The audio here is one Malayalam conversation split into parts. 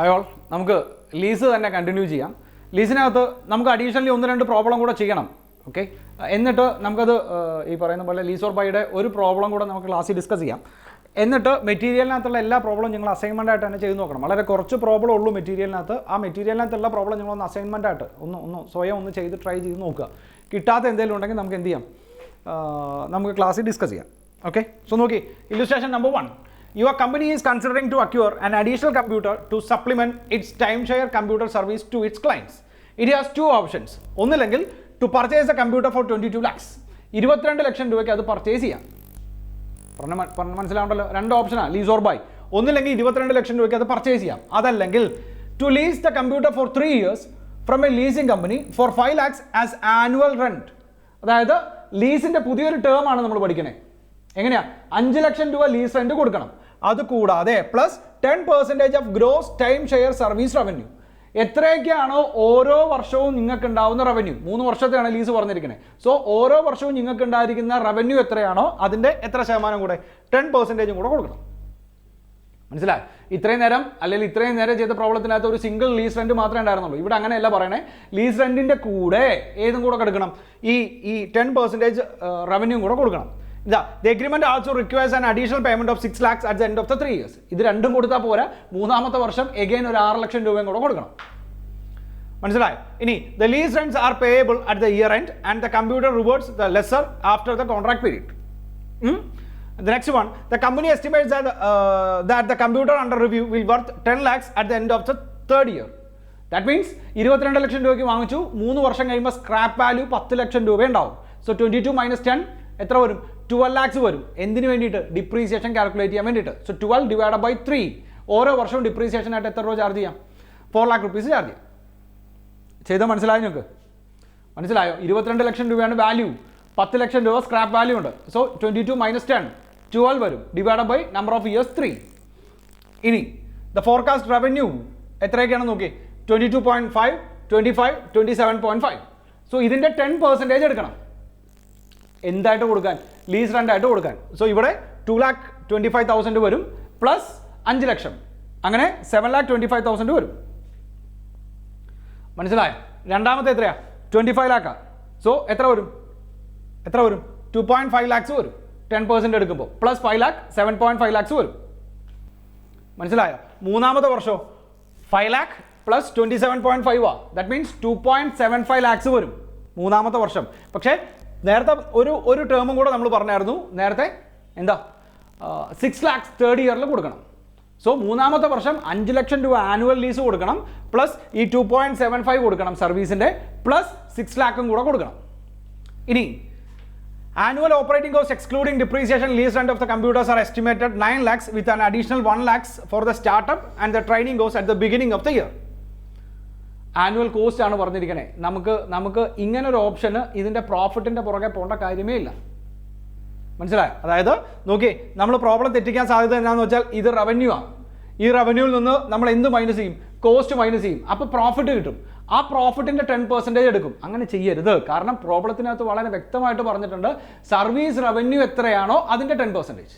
ഹായ് ഓൾ, നമുക്ക് ലീസ് തന്നെ കണ്ടിന്യൂ ചെയ്യാം. ലീസിനകത്ത് നമുക്ക് അഡീഷണലി 1-2 പ്രോബ്ലം കൂടെ ചെയ്യണം. ഓക്കെ, എന്നിട്ട് നമുക്കത് ഈ പറയുന്ന പോലെ ലീസ് ഓർ ബൈയുടെ ഒരു പ്രോബ്ലം കൂടെ നമുക്ക് ക്ലാസ്സിൽ ഡിസ്കസ് ചെയ്യാം. എന്നിട്ട് മെറ്റീരിയലിനകത്തുള്ള എല്ലാ പ്രോബ്ലം നിങ്ങൾ അസൈൻമെൻ്റ് ആയിട്ട് തന്നെ ചെയ്ത് നോക്കണം. വളരെ കുറച്ച് പ്രോബ്ലം ഉള്ളൂ മെറ്റീരിയലിനകത്ത്. ആ മെറ്റീരിയലിനകത്തുള്ള പ്രോബ്ലം നിങ്ങളൊന്ന് അസൈൻമെൻ്റ് ആയിട്ട് ഒന്ന് സ്വയം ചെയ്ത് ട്രൈ ചെയ്ത് നോക്കുക. കിട്ടാത്ത എന്തെങ്കിലും ഉണ്ടെങ്കിൽ നമുക്ക് എന്ത് ചെയ്യാം, നമുക്ക് ക്ലാസ്സിൽ ഡിസ്കസ് ചെയ്യാം. ഓക്കെ, സോ നോക്കി, illustration number 1. Your company is considering to acquire an additional computer to supplement its timeshare computer service to its clients. It has two options. ഒന്നില്ലെങ്കിൽ to purchase a computer for 22 lakhs. 22 ലക്ഷം രൂപയ്ക്ക് അത് പർച്ചേസ് ചെയ്യാം. മനസ്സിലാവുണ്ടല്ലോ, രണ്ട് ഓപ്ഷനാണ് ലീസ് ഓർ ബൈ. ഒന്നില്ലെങ്കിൽ 22 ലക്ഷം രൂപയ്ക്ക് അത് പർച്ചേസ് ചെയ്യാം. അതല്ലെങ്കിൽ to lease the computer for 3 years from a leasing company for 5 lakhs as annual rent. അതായത് ലീസിൻ്റെ പുതിയൊരു ടേം ആണ് നമ്മൾ പഠിക്കണേ. എങ്ങനെയാ? 5 ലക്ഷം രൂപ ലീസ് റെന്റ് കൊടുക്കണം. അതുകൂടാതെ plus 10% of gross time share service revenue. എത്രയൊക്കെയാണോ ഓരോ വർഷവും നിങ്ങൾക്ക് ഉണ്ടാവുന്ന റവന്യൂ, 3 വർഷത്തെയാണ് ലീസ് പറഞ്ഞിരിക്കുന്നത്. സോ ഓരോ വർഷവും നിങ്ങൾക്ക് ഉണ്ടായിരിക്കുന്ന റവന്യൂ എത്രയാണോ അതിൻ്റെ എത്ര ശതമാനം കൂടെ, 10% കൂടെ കൊടുക്കണം. മനസ്സിലായി? ഇത്രയും നേരം ചെയ്ത പ്രോബ്ലത്തിനകത്ത് ഒരു സിംഗിൾ ലീസ് റെന്റ് മാത്രമേ ഉണ്ടായിരുന്നുള്ളൂ. ഇവിടെ അങ്ങനെയല്ല പറയണേ, ലീസ് റെന്റിന്റെ കൂടെ ഏതും കൂടെ കൊടുക്കണം, ഈ 10% റവന്യൂ കൂടെ കൊടുക്കണം. The agreement also requires an additional payment of 6 lakhs at the end of the 3 years. ഇത് രണ്ടും കൊടുത്താൽ പോരാ, മൂന്നാമത്തെ വർഷം എഗെയിൻ ഒരു 6 ലക്ഷം രൂപയും കൂടെ കൊടുക്കണം. മനസ്സിലായി? ഇനി the lease rents are payable at the year end and the computer reverts the lesser after the contract period. The next one, the company estimates that the computer under review will worth 10 lakhs at the end of the 3rd year. That means 22 ലക്ഷം രൂപയ്ക്ക് വാങ്ങിച്ചു, 3 വർഷം കഴിയുമ്പോൾ സ്ക്രാപ്പ് വാല്യൂ 10 ലക്ഷം രൂപ ഉണ്ടാവും. സോ 22 - 10 എത്ര വരും? 12 lakhs വരും. എന്തിനു വേണ്ടിയിട്ട്? ഡിപ്രീസിയേഷൻ കാൽക്കുലേറ്റ് ചെയ്യാൻ വേണ്ടിയിട്ട്. So 12 divided by 3. ഓരോ വർഷവും ഡിപ്രീസിയേഷൻ ആയിട്ട് എത്ര രൂപ ചാർജ് ചെയ്യാം? 4 lakh rupees ചാർജ് ചെയ്യാം. ചെയ്താൽ മനസ്സിലായോ നിങ്ങൾക്ക്? മനസ്സിലായോ? 22 ലക്ഷം രൂപയാണ് വാല്യൂ, 10 ലക്ഷം രൂപ സ്ക്രാപ്പ് വാല്യൂ ഉണ്ട്. സോ 22 - 10 12 വരും, divided by number of years 3. ഇനി ദ ഫോർകാസ്റ്റ് റവന്യൂ എത്രയൊക്കെയാണ് നോക്കി, 22.5, 25, 27.5. സോ ഇതിൻ്റെ 10% എടുക്കണം. എന്തായിട്ട് കൊടുക്കാൻ? ലീസ് റെന്റ് ആയിട്ട് കൊടുക്കാൻ. സോ ഇവിടെ 2,25,000 വരും, പ്ലസ് 5 ലക്ഷം, അങ്ങനെ 7,25,000 വരും. മനസ്സിലായോ? രണ്ടാമത്തെ എത്രയാ? 25 ലാക്കാ. സോ എത്ര വരും? 2.5 lakhs വരും 10% എടുക്കുമ്പോൾ, പ്ലസ് 5 lakh 7.5 lakhs വരും. മനസ്സിലായോ? മൂന്നാമത്തെ വർഷം 5 lakh plus 27.5 that means 2.75 lakhs വരും മൂന്നാമത്തെ വർഷം. പക്ഷേ നേരത്തെ ഒരു ടേമും കൂടെ നമ്മൾ പറഞ്ഞായിരുന്നു. നേരത്തെ എന്താ, 6 lakhs 3rd ഇയറിൽ കൊടുക്കണം. സോ മൂന്നാമത്തെ വർഷം 5 ലക്ഷം രൂപ ആനുവൽ ലീസ് കൊടുക്കണം, പ്ലസ് ഈ 2.75 കൊടുക്കണം സർവീസിൻ്റെ, പ്ലസ് 6 lakhs കൂടെ കൊടുക്കണം. ഇനി annual operating cost excluding depreciation lease rent of the computers are estimated 9 lakhs with an additional 1 lakhs for the startup and the training cost at the beginning of the year. Annual cost ആണ് പറഞ്ഞിരിക്കണേ. നമുക്ക് ഇങ്ങനൊരു ഓപ്ഷന് ഇതിൻ്റെ പ്രോഫിറ്റിൻ്റെ പുറകെ പോകേണ്ട കാര്യമേ ഇല്ല. മനസ്സിലായോ? അതായത് നോക്കി, നമ്മൾ പ്രോബ്ലം തെറ്റിക്കാൻ സാധ്യത എന്താണെന്ന് വെച്ചാൽ ഇത് റവന്യൂ ആണ്. ഈ റവന്യൂവിൽ നിന്ന് നമ്മൾ എന്ത് മൈനസ് ചെയ്യും? കോസ്റ്റ് മൈനസ് ചെയ്യും. അപ്പോൾ പ്രോഫിറ്റ് കിട്ടും. ആ പ്രോഫിറ്റിൻ്റെ 10% എടുക്കും. അങ്ങനെ ചെയ്യരുത്. കാരണം പ്രോബ്ലത്തിനകത്ത് വളരെ വ്യക്തമായിട്ട് പറഞ്ഞിട്ടുണ്ട്, സർവീസ് റവന്യൂ എത്രയാണോ അതിൻ്റെ 10%.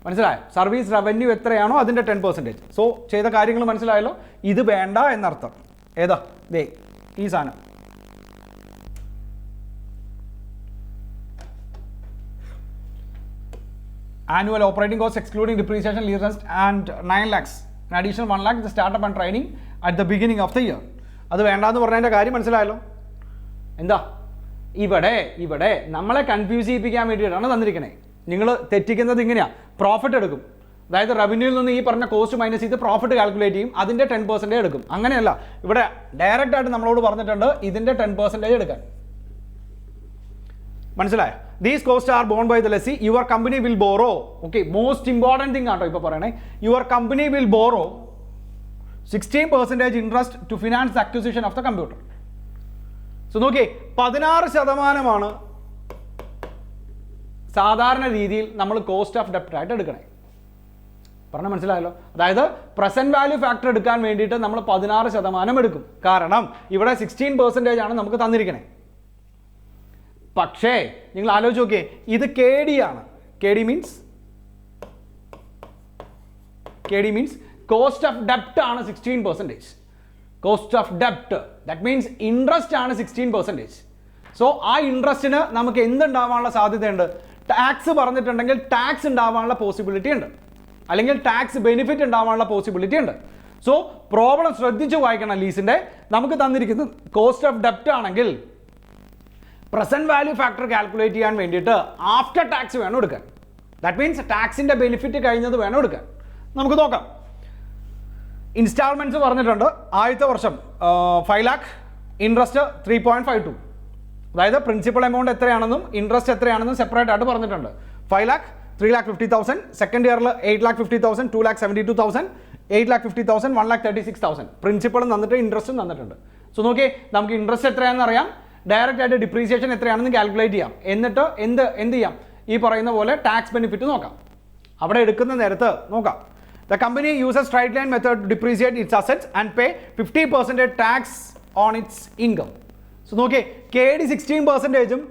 മനസ്സിലായോ? സർവീസ് റവന്യൂ എത്രയാണോ അതിൻ്റെ 10%. സോ ചെയ്ത കാര്യങ്ങൾ മനസ്സിലായല്ലോ. ഇത് വേണ്ട എന്നർത്ഥം. ഏതാ? ദേ ഈ സാധനം. Annual operating cost excluding depreciation lease rent and 9 lakhs additional 1 lakh the startup and training at the beginning of the year. അത് വേണ്ടാന്ന് പറഞ്ഞതിൻ്റെ കാര്യം മനസ്സിലായല്ലോ. എന്താ ഇവിടെ നമ്മളെ കൺഫ്യൂസ് ചെയ്യിപ്പിക്കാൻ വേണ്ടിയിട്ടാണ് തന്നിരിക്കണേ. നിങ്ങൾ തെറ്റിക്കുന്നത് ഇങ്ങനെയാണ്, പ്രോഫിറ്റ് എടുക്കും. അതായത് റവന്യൂവിൽ നിന്ന് ഈ പറഞ്ഞ കോസ്റ്റ് മൈനസ് ചെയ്ത് പ്രോഫിറ്റ് കാൽക്കുലേറ്റ് ചെയ്യും, അതിൻ്റെ 10% എടുക്കും. അങ്ങനെയല്ല, ഇവിടെ ഡയറക്റ്റ് ആയിട്ട് നമ്മളോട് പറഞ്ഞിട്ടുണ്ട് ഇതിൻ്റെ 10% എടുക്കാൻ. മനസ്സിലായോ? These cost are borne by the lessee. Your company will borrow. Okay, most important thing ആട്ടോ ഇപ്പോൾ പറയണേ. Your company will borrow 16% interest to finance the acquisition of the computer. So നോക്കിയേ, 16% സാധാരണ രീതിയിൽ നമ്മൾ കോസ്റ്റ് ഓഫ് ഡെപ്റ്റ് ആയിട്ട് എടുക്കണേ. പറഞ്ഞാൽ മനസ്സിലായല്ലോ. അതായത് പ്രസന്റ് വാല്യൂ ഫാക്ടർ എടുക്കാൻ വേണ്ടിയിട്ട് നമ്മൾ 16% എടുക്കും. കാരണം ഇവിടെ 16% ആണ് നമുക്ക് തന്നിരിക്കണേ. പക്ഷേ നിങ്ങൾ ആലോചിച്ച് നോക്കിയേ, ഇത് KD ആണ്. KD മീൻസ് കോസ്റ്റ് ഓഫ് ഡെപ്റ്റ് ആണ് 16%. കോസ്റ്റ് ഓഫ് ഡെപ്റ്റ് ദാറ്റ് മീൻസ് ഇൻട്രസ്റ്റ് ആണ് 16%. സോ ആ ഇൻട്രസ്റ്റിന് നമുക്ക് എന്തുണ്ടാവാനുള്ള സാധ്യതയുണ്ട്? ടാക്സ് പറഞ്ഞിട്ടുണ്ടെങ്കിൽ ടാക്സ് ഉണ്ടാവാനുള്ള പോസിബിലിറ്റി ഉണ്ട്, അല്ലെങ്കിൽ ടാക്സ് ബെനിഫിറ്റ് ഉണ്ടാവാനുള്ള പോസിബിലിറ്റി ഉണ്ട്. സോ പ്രോബ്ലം ശ്രദ്ധിച്ച് വായിക്കണം. ലീസിന്റെ നമുക്ക് തന്നിരിക്കുന്നത് കോസ്റ്റ് ഓഫ് ഡെപ്റ്റ് ആണെങ്കിൽ പ്രസന്റ് വാല്യൂ ഫാക്ടർ കാൽക്കുലേറ്റ് ചെയ്യാൻ വേണ്ടിയിട്ട് ആഫ്റ്റർ ടാക്സ് വേണം എടുക്കാൻ. ദാറ്റ് മീൻസ് ടാക്സിന്റെ ബെനിഫിറ്റ് കഴിഞ്ഞത് വേണം എടുക്കാൻ. നമുക്ക് നോക്കാം. ഇൻസ്റ്റാൾമെന്റ്സ് പറഞ്ഞിട്ടുണ്ട്. ആദ്യത്തെ വർഷം 5 lakh, ഇൻട്രസ്റ്റ് 3.52. അതായത് പ്രിൻസിപ്പൽ എമൗണ്ട് എത്രയാണെന്നും ഇൻട്രസ്റ്റ് എത്രയാണെന്നും സെപ്പറേറ്റ് ആയിട്ട് പറഞ്ഞിട്ടുണ്ട്. 5 lakh, 3,50,000. സെക്കൻഡ് ഇയറിൽ 8,50,000, 2,72,000, 8,50,000, 1,36,000. പ്രിൻസിപ്പളും തന്നിട്ട് ഇൻട്രസ്റ്റും തന്നിട്ടുണ്ട്. സോ നോക്കിയേ, നമുക്ക് ഇൻട്രസ്റ്റ് എത്രയാണെന്ന് അറിയാം, ഡയറക്റ്റ് ആയിട്ട് ഡിപ്രീസിയേഷൻ എത്രയാണെന്ന് കാൽക്കുലേറ്റ് ചെയ്യാം. എന്നിട്ട് എന്ത് ചെയ്യാം? ഈ പറയുന്ന പോലെ ടാക്സ് ബെനിഫിറ്റ് നോക്കാം. അവിടെ എടുക്കുന്ന നേരത്ത് നോക്കാം. The company uses straight line method to depreciate its assets and pay 50% tax on its income. So നോക്കിയേ, KD 16%,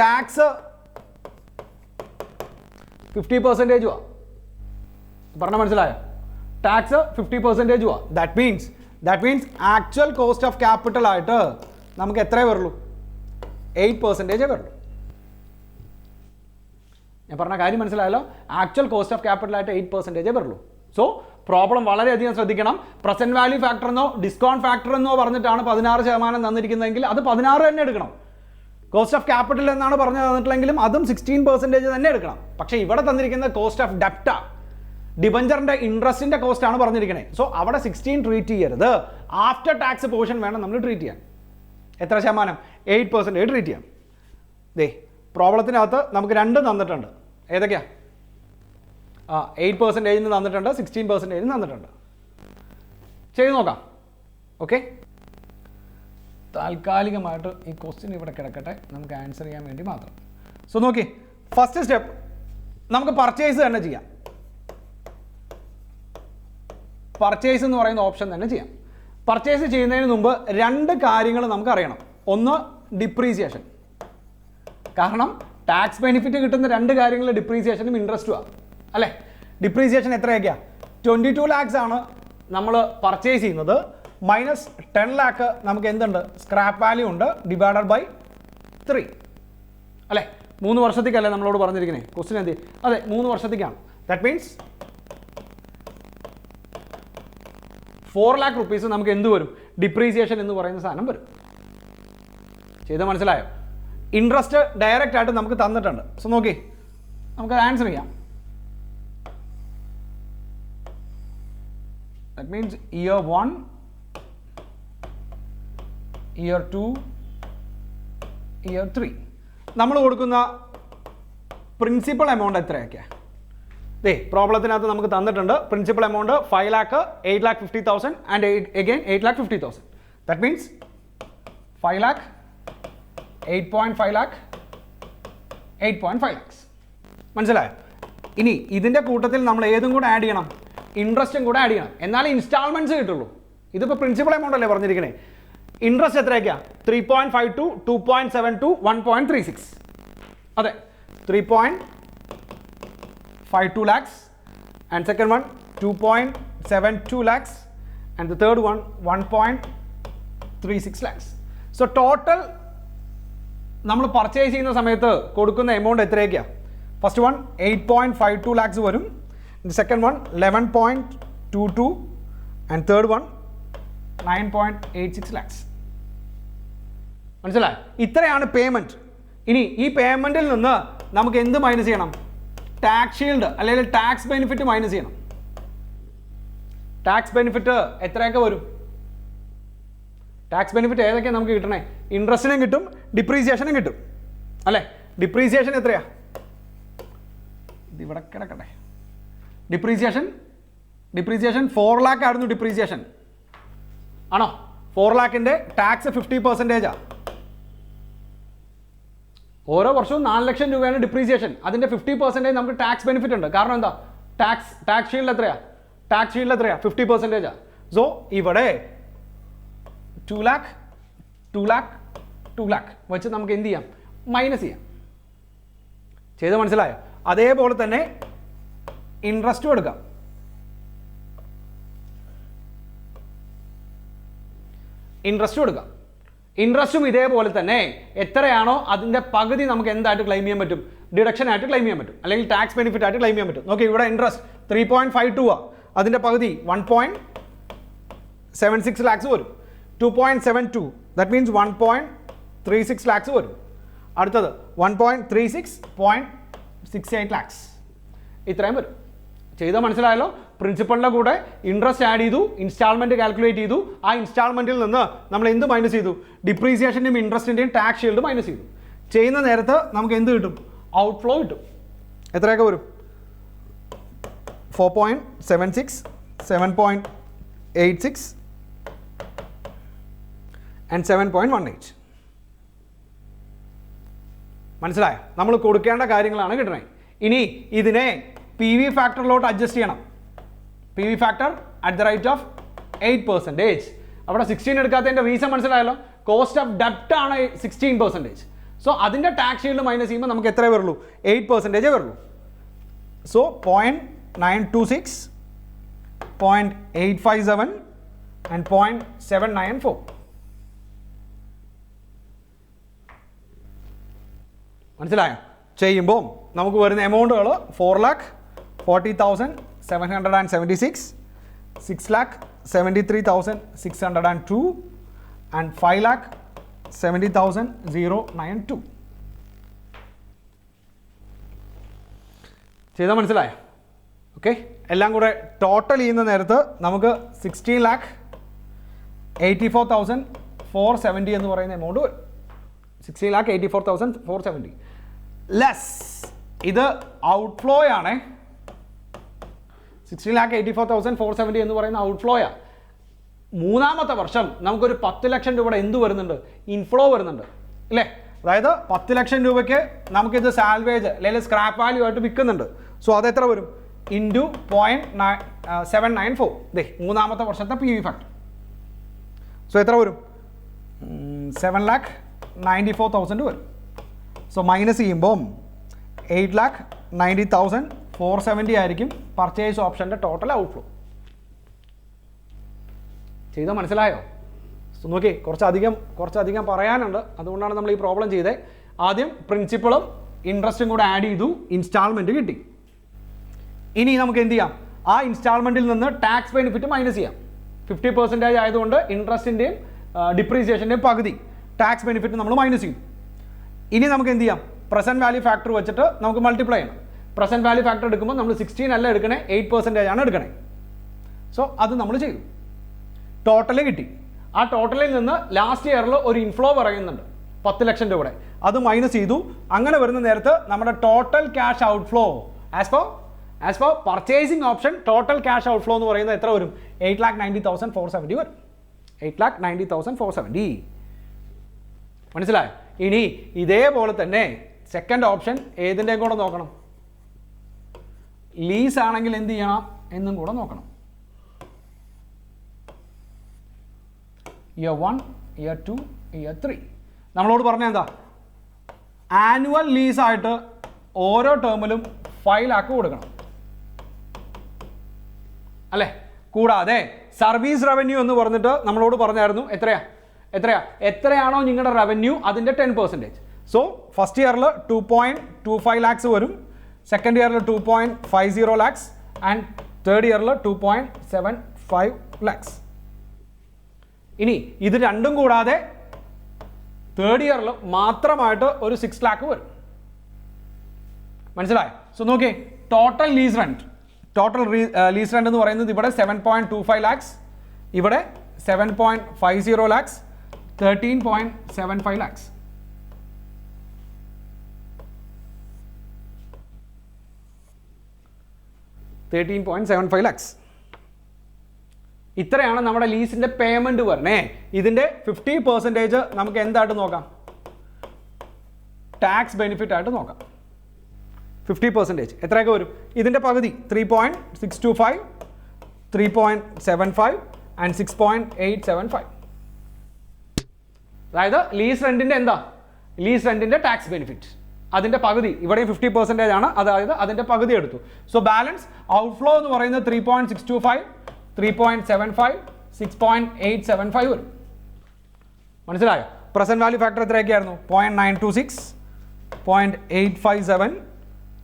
ടാക്സ് 50%. പറഞ്ഞ മനസ്സിലായോ? Tax 50%. That means actual cost of capital ആയിട്ട് നമുക്ക് എത്രയേ വരുള്ളൂ? 8% വരുള്ളൂ. ഞാൻ പറഞ്ഞ കാര്യം മനസ്സിലായല്ലോ? ആക്ച്വൽ കോസ്റ്റ് ഓഫ് ക്യാപിറ്റൽ ആയിട്ട് 8% വരുള്ളൂ. സോ പ്രോബ്ലം വളരെയധികം ശ്രദ്ധിക്കണം. പ്രസന്റ് വാല്യൂ ഫാക്ടർ എന്നോ ഡിസ്കൗണ്ട് ഫാക്ടർ എന്നോ പറഞ്ഞിട്ടാണ് 16% തന്നിരിക്കുന്നതെങ്കിൽ അത് 16 തന്നെ എടുക്കണം. കോസ്റ്റ് ഓഫ് ക്യാപിറ്റൽ എന്നാണ് പറഞ്ഞു തന്നിട്ടില്ലെങ്കിലും അതും 16% തന്നെ എടുക്കണം. പക്ഷേ ഇവിടെ തന്നിരിക്കുന്ന കോസ്റ്റ് ഓഫ് ഡെപ്റ്റാ, ഡിബഞ്ചറിന്റെ ഇൻട്രസ്റ്റിന്റെ കോസ്റ്റ് ആണ് പറഞ്ഞിരിക്കുന്നത്. സോ അവിടെ 16 ട്രീറ്റ് ചെയ്യരുത്. ആഫ്റ്റർ ടാക്സ് പോർഷൻ വേണം നമ്മൾ ട്രീറ്റ് ചെയ്യാൻ. എത്ര ശതമാനം? 8% ട്രീറ്റ് ചെയ്യാം. ദേ പ്രോബ്ലത്തിനകത്ത് നമുക്ക് 2 തന്നിട്ടുണ്ട്. ഏതൊക്കെയാ? 8% തന്നിട്ടുണ്ട്, 16% തന്നിട്ടുണ്ട്. ചെയ്ത് നോക്കാം. ഓക്കെ, താൽക്കാലികമായിട്ട് ഈ ക്വസ്റ്റ്യൻ ഇവിടെ കിടക്കട്ടെ, നമുക്ക് ആൻസർ ചെയ്യാൻ വേണ്ടി മാത്രം. സോ നോക്കി, ഫസ്റ്റ് സ്റ്റെപ്പ് നമുക്ക് പർച്ചേസ് തന്നെ ചെയ്യാം. പർച്ചേസ് എന്ന് പറയുന്ന ഓപ്ഷൻ തന്നെ ചെയ്യാം. പർച്ചേസ് ചെയ്യുന്നതിന് മുമ്പ് 2 കാര്യങ്ങൾ നമുക്ക് അറിയണം. ഒന്ന് ഡിപ്രീസിയേഷൻ. കാരണം ടാക്സ് ബെനിഫിറ്റ് കിട്ടുന്ന 2 കാര്യങ്ങൾ ഡിപ്രീസിയേഷനും ഇൻട്രസ്റ്റുമാണ് അല്ലേ? ഡിപ്രീസിയേഷൻ എത്രയൊക്കെയാണ്? 22 lakhs ആണ് നമ്മൾ പർച്ചേസ് ചെയ്യുന്നത്. മൈനസ് 10 lakh നമുക്ക് എന്തുണ്ട്? സ്ക്രാപ്പ് വാല്യൂ ഉണ്ട്, ഡിവൈഡഡ് ബൈ 3 അല്ലേ? 3 വർഷത്തേക്കല്ലേ നമ്മളോട് പറഞ്ഞിരിക്കുന്നത് ക്വസ്റ്റ്യൻ? എന്ത്? അതെ, 3 വർഷത്തേക്കാണ്. ദാറ്റ് മീൻസ് 4 lakh rupees നമുക്ക് എന്ത് വരും? ഡിപ്രീസിയേഷൻ എന്ന് പറയുന്ന സാധനം വരും. ചെയ്ത് മനസ്സിലായോ? ഇൻട്രസ്റ്റ് ഡയറക്റ്റ് ആയിട്ട് നമുക്ക് തന്നിട്ടുണ്ട്. സോ നോക്കി, നമുക്ക് ആൻസർ ചെയ്യാം. That means year 1, year 2, year 3 നമ്മൾ കൊടുക്കുന്ന പ്രിൻസിപ്പൽ എമൗണ്ട് എത്രയൊക്കെയാണ്? പ്രോബ്ലത്തിനകത്ത് നമുക്ക് തന്നിട്ടുണ്ട്. Principal amount 5 lakh, 8,50,000 and again 8,50,000. That means 5 lakh, 8.5 lakh, 8.5 lakhs. മനസ്സിലായോ? ഇനി ഇതിൻ്റെ കൂട്ടത്തിൽ നമ്മൾ ഏതും കൂടെ ആഡ് ചെയ്യണം? ഇൻട്രസ്റ്റും കൂടെ ആഡ് ചെയ്യണം. എന്നാലേ ഇൻസ്റ്റാൾമെൻറ്റ്സ് കിട്ടുള്ളൂ. ഇതിപ്പോൾ പ്രിൻസിപ്പൽ എമൗണ്ട് അല്ലേ പറഞ്ഞിരിക്കണേ. ഇൻട്രസ്റ്റ് എത്രയൊക്കെയാണ്? 3.52, 2.72, 1.36. അതെ, 3.52 lakhs and second one 2.72 lakhs and the third one 1.36 lakhs. So total നമ്മൾ പർച്ചേസ് ചെയ്യുന്ന സമയത്ത് കൊടുക്കുന്ന എമൗണ്ട് എത്രയൊക്കെയാണ്? ഫസ്റ്റ് വൺ 8.52 lakhs വരും, second one 11.22 and third one 9.86 lakhs. മനസ്സിലായി? ഇത്രയാണ് പേയ്മെൻറ്റ്. ഇനി ഈ പേയ്മെൻറ്റിൽ നിന്ന് നമുക്ക് എന്ത് മൈനസ് ചെയ്യണം? ടാക്സ് ഷീൽഡ് അല്ലെങ്കിൽ ടാക്സ് ബെനിഫിറ്റ് മൈനസ് ചെയ്യണം. ടാക്സ് ബെനിഫിറ്റ് എത്രയൊക്കെ വരും? ടാക്സ് ബെനിഫിറ്റ് ഏതൊക്കെയാണ് നമുക്ക് കിട്ടണേ? ഇൻട്രസ്റ്റിനും കിട്ടും, ഡിപ്രീസിയേഷനും കിട്ടും അല്ലേ? ഡിപ്രീസിയേഷൻ എത്രയാ? ഇതിവിടെ കിടക്കട്ടെ. ഡിപ്രീസിയേഷൻ 4 lakh ആയിരുന്നു ഡിപ്രീസിയേഷൻ ആണോ? 4 lakhന്റെ ടാക്സ് 50%. ഓരോ വർഷവും 4 ലക്ഷം രൂപയാണ് ഡിപ്രീസിയേഷൻ. അതിൻ്റെ 50% നമുക്ക് ടാക്സ് ബെനിഫിറ്റ് ഉണ്ട്. കാരണം എന്താ? ടാക്സ് ഷീൽഡ് എത്രയാ? 50%. സോ ഇവിടെ 2 lakh വെച്ച് നമുക്ക് എന്ത് ചെയ്യാം? മൈനസ് ചെയ്യാം. ചെയ്ത് മനസ്സിലായോ? അതേപോലെ തന്നെ ഇൻട്രസ്റ്റും എടുക്കാം. ഇൻട്രസ്റ്റ് കൊടുക്കുക. ഇൻട്രസ്റ്റും ഇതേപോലെ തന്നെ എത്രയാണോ അതിൻ്റെ പകുതി നമുക്ക് എന്തായിട്ട് ക്ലെയിം ചെയ്യാൻ പറ്റും, ഡിഡക്ഷൻ ആയിട്ട് ക്ലെയിം ചെയ്യാൻ പറ്റും, അല്ലെങ്കിൽ ടാക്സ് ബെനിഫിറ്റ് ആയിട്ട് ക്ലെയിം ചെയ്യാൻ പറ്റും. നോക്കി, ഇവിടെ ഇൻട്രസ്റ്റ് 3.52 ആ, അതിൻ്റെ പകുതി 1.76 lakhs വരും. 2.72 ദാറ്റ് മീൻസ് 1.36 lakhs വരും. അടുത്തത് 1.36.68 lakhs, ഇത്രയും വരും. ചെയ്താൽ മനസ്സിലായല്ലോ. പ്രിൻസിപ്പളിൻ്റെ കൂടെ ഇൻട്രസ്റ്റ് ആഡ് ചെയ്തു, ഇൻസ്റ്റാൾമെൻറ്റ് കാൽക്കുലേറ്റ് ചെയ്തു. ആ ഇൻസ്റ്റാൾമെൻറ്റിൽ നിന്ന് നമ്മൾ എന്ത് മൈനസ് ചെയ്തു, ഡിപ്രീസിയേഷൻ്റെയും ഇൻട്രസ്റ്റിൻ്റെയും ടാക്സ് ഷീൽഡ് മൈനസ് ചെയ്തു. ചെയ്യുന്ന നേരത്ത് നമുക്ക് എന്ത് കിട്ടും, ഔട്ട്ഫ്ലോ കിട്ടും. എത്രയൊക്കെ വരും, 4.76, 7.86 and 7.18. മനസ്സിലായോ? നമ്മൾ കൊടുക്കേണ്ട കാര്യങ്ങളാണ് കിട്ടണേ. ഇനി ഇതിനെ പി വി ഫാക്ടറിലോട്ട് അഡ്ജസ്റ്റ് ചെയ്യണം. P V factor at the rate of 8%. അവിടെ 16 എടുക്കാത്തതിൻ്റെ റീസൺ മനസ്സിലായല്ലോ. കോസ്റ്റ് ഓഫ് ഡെപ്റ്റ് ആണ് 16%. സോ അതിൻ്റെ ടാക്സ് ഷീൽഡ് മൈനസ് ചെയ്യുമ്പോൾ നമുക്ക് എത്രയേ വരുള്ളൂ, 8% വരുള്ളൂ. So 0.926, 0.857 and 0.794. മനസ്സിലായോ? ചെയ്യുമ്പോൾ നമുക്ക് വരുന്ന എമൗണ്ടുകൾ 4,40,776, 6,73,602 and 5,70,092. ചെയ്താൽ മനസ്സിലായോ? ഓക്കെ, എല്ലാം കൂടെ ടോട്ടൽ ചെയ്യുന്ന നേരത്ത് നമുക്ക് 16,84,470 എന്ന് പറയുന്ന എമൗണ്ട് വരും. 16,84,470 ലെസ് ഇത് ഔട്ട്ഫ്ലോ ആണ്. 16,84,470 എന്ന് പറയുന്ന ഔട്ട്ഫ്ലോയാണ്. മൂന്നാമത്തെ വർഷം നമുക്കൊരു 10 ലക്ഷം രൂപയുടെ എന്ത് വരുന്നുണ്ട്, ഇൻഫ്ലോ വരുന്നുണ്ട് അല്ലേ? അതായത് 10 ലക്ഷം രൂപയ്ക്ക് നമുക്കിത് സാൽവേജ് അല്ലെങ്കിൽ സ്ക്രാപ്പ് വാല്യൂ ആയിട്ട് വിൽക്കുന്നുണ്ട്. സോ അതെത്ര വരും, ഇൻറ്റു 0.794. മൂന്നാമത്തെ വർഷത്തെ പി വി ഫാക്ടർ. സോ എത്ര വരും, 7,94,000 വരും. സോ മൈനസ് ചെയ്യുമ്പം 8,90,470 ആയിരിക്കും പർച്ചേസ് ഓപ്ഷൻ്റെ ടോട്ടൽ ഔട്ട്ഫ്ലോ. ചെയ്താൽ മനസ്സിലായോ? നോക്കി, കുറച്ചധികം പറയാനുണ്ട്, അതുകൊണ്ടാണ് നമ്മൾ ഈ പ്രോബ്ലം ചെയ്തത്. ആദ്യം പ്രിൻസിപ്പളും ഇൻട്രസ്റ്റും കൂടെ ആഡ് ചെയ്തു, ഇൻസ്റ്റാൾമെൻറ്റ് കിട്ടി. ഇനി നമുക്ക് എന്ത് ചെയ്യാം, ആ ഇൻസ്റ്റാൾമെൻറ്റിൽ നിന്ന് ടാക്സ് ബെനിഫിറ്റ് മൈനസ് ചെയ്യാം. 50% ആയതുകൊണ്ട് ഇൻട്രസ്റ്റിൻ്റെയും ഡിപ്രീസിയേഷൻ്റെയും പകുതി ടാക്സ് ബെനിഫിറ്റ് നമ്മൾ മൈനസ് ചെയ്യും. ഇനി നമുക്ക് എന്ത് ചെയ്യാം, പ്രസൻറ്റ് വാല്യൂ ഫാക്ടർ വെച്ചിട്ട് നമുക്ക് മൾട്ടിപ്ലൈ ചെയ്യണം. പ്രസൻറ്റ് വാല്യൂ ഫാക്ടർ എടുക്കുമ്പോൾ നമ്മൾ 16 അല്ല എടുക്കണേ, 8% ആണ് എടുക്കണേ. സോ അത് നമ്മൾ ചെയ്തു, ടോട്ടൽ കിട്ടി. ആ ടോട്ടലിൽ നിന്ന് ലാസ്റ്റ് ഇയറിൽ ഒരു ഇൻഫ്ലോ പറയുന്നുണ്ട് 10 ലക്ഷം രൂപയുടെ, അത് മൈനസ് ചെയ്തു. അങ്ങനെ വരുന്ന നേരത്ത് നമ്മുടെ total cash outflow as per purchasing option total cash outflow എന്ന് പറയുന്നത് എത്ര വരും, 8,90,470 വരും. 8,90,470. മനസ്സിലായോ? ഇനി ഇതേപോലെ തന്നെ സെക്കൻഡ് ഓപ്ഷൻ ഏതിൻ്റെയും കൂടെ നോക്കണം. ലീസ് ആണെങ്കിൽ എന്ത് ചെയ്യണം എന്നും കൂടെ നോക്കണം. ഇയർ 1, ഇയർ 2, ഇയർ 3 നമ്മളോട് പറഞ്ഞ എന്താ, ആനുവൽ ലീസായിട്ട് ഓരോ ടേമിലും 5 lakh കൊടുക്കണം അല്ലേ? കൂടാതെ സർവീസ് റവന്യൂ എന്ന് പറഞ്ഞിട്ട് നമ്മളോട് പറഞ്ഞായിരുന്നു എത്രയാണോ നിങ്ങളുടെ റവന്യൂ അതിൻ്റെ 10%. സോ ഫസ്റ്റ് ഇയറിൽ 2.25 lakhs വരും, സെക്കൻഡ് ഇയറിൽ 2.50 lakhs ആൻഡ് തേർഡ് ഇയറിൽ 2.75 lakhs. ഇനി ഇത് രണ്ടും കൂടാതെ തേർഡ് ഇയറിൽ മാത്രമായിട്ട് ഒരു 6 lakh വരും. മനസ്സിലായോ? സോ നോക്കിയേ, ടോട്ടൽ ലീസ് റെൻറ്റ് എന്ന് പറയുന്നത് ഇവിടെ 7.25 lakhs, ഇവിടെ 7.50 lakhs, 13.75 lakhs. ഇത്രയാണ് നമ്മുടെ ലീസിൻ്റെ പേയ്മെൻറ്റ് വരണേ. ഇതിൻ്റെ 50% നമുക്ക് എന്തായിട്ട് നോക്കാം, ടാക്സ് ബെനിഫിറ്റ് ആയിട്ട് നോക്കാം. 50% എത്രയൊക്കെ വരും, ഇതിൻ്റെ പകുതി 3.625, 3.75 ആൻഡ് 6.875. അതായത് ലീസ് റെൻറ്റിൻ്റെ ടാക്സ് ബെനിഫിറ്റ് അതിൻ്റെ പകുതി, ഇവിടെ 50% ആണ്, അതായത് അതിൻ്റെ പകുതി എടുത്തു. സോ ബാലൻസ് ഔട്ട്ഫ്ലോ എന്ന് പറയുന്നത് 3.625, 3.75, 6.875 വരും. മനസ്സിലായോ? പ്രസൻറ്റ് വാല്യൂ ഫാക്ടർ എത്രയൊക്കെയായിരുന്നു? 0.926, 0.857,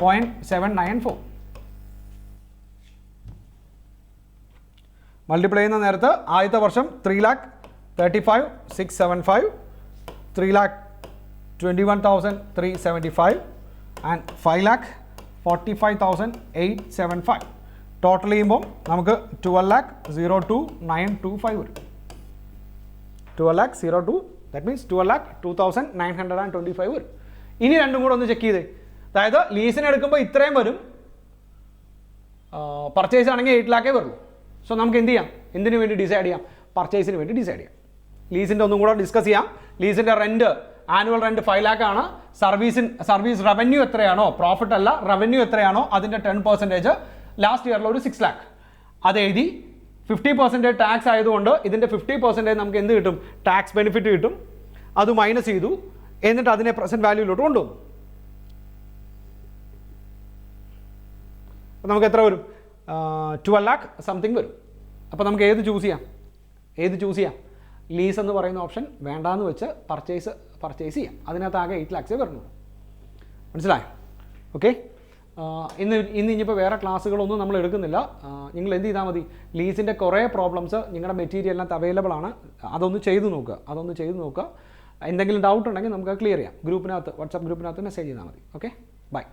0.794. മൾട്ടിപ്ലൈ ചെയ്യുന്ന നേരത്ത് ആദ്യത്തെ വർഷം 3,35,675, 3,21,375 ആൻഡ് 5,45,875. ടോട്ടൽ ചെയ്യുമ്പോൾ നമുക്ക് 12,02,925 വരും. 12,02, ദാറ്റ് മീൻസ് 12,02,925 വരും. ഇനി രണ്ടും കൂടെ ഒന്ന് ചെക്ക് ചെയ്തേ. അതായത് ലീസിന് എടുക്കുമ്പോൾ ഇത്രയും വരും, പർച്ചേസ് ആണെങ്കിൽ 8 lakh വരുള്ളൂ. സോ നമുക്ക് എന്ത് ചെയ്യാം? എന്തിനു വേണ്ടി ഡിസൈഡ് ചെയ്യാം? പർച്ചേസിന് വേണ്ടി ഡിസൈഡ് ചെയ്യാം. ലീസിൻ്റെ ഒന്നും കൂടെ ഡിസ്കസ് ചെയ്യാം. ലീസിൻ്റെ റെൻറ്റ്, ആനുവൽ റെൻറ്റ് 5 lakh ആണ്. സർവീസ് റവന്യൂ എത്രയാണോ, പ്രോഫിറ്റ് അല്ല റവന്യൂ എത്രയാണോ അതിൻ്റെ 10% ലാസ്റ്റ് ഇയറിൽ ഒരു 6 lakh അത് എഴുതി. 50% ടാക്സ് ആയതുകൊണ്ട് ഇതിൻ്റെ 50% നമുക്ക് എന്ത് കിട്ടും? ടാക്സ് ബെനിഫിറ്റ് കിട്ടും. അത് മൈനസ് ചെയ്തു, എന്നിട്ട് അതിനെ പ്രസൻറ്റ് വാല്യൂയിലോട്ട് കൊണ്ടുവന്നു. അപ്പോൾ നമുക്ക് എത്ര വരും? 12 lakh സംതിങ് വരും. അപ്പോൾ നമുക്ക് ഏത് ചൂസ് ചെയ്യാം? ലീസ് എന്ന് പറയുന്ന ഓപ്ഷൻ വേണ്ടാന്ന് വെച്ച് പർച്ചേസ് ചെയ്യാം. അതിനകത്ത് ആകെ 8 lakhs വരുന്നുള്ളൂ. മനസ്സിലായോ? ഓക്കെ. ഇനിയിപ്പോൾ വേറെ ക്ലാസ്സുകളൊന്നും നമ്മൾ എടുക്കുന്നില്ല. നിങ്ങൾ എന്ത് ചെയ്താൽ മതി? ലീസിൻ്റെ കുറേ പ്രോബ്ലംസ് നിങ്ങളുടെ മെറ്റീരിയലിനകത്ത് അവൈലബിൾ ആണ്. അതൊന്ന് ചെയ്ത് നോക്കുക. എന്തെങ്കിലും ഡൗട്ട് ഉണ്ടെങ്കിൽ നമുക്ക് ക്ലിയർ ചെയ്യാം. ഗ്രൂപ്പിനകത്ത്, വാട്സാപ്പ് ഗ്രൂപ്പിനകത്ത് മെസ്സേജ് ചെയ്താൽ മതി. Okay, by.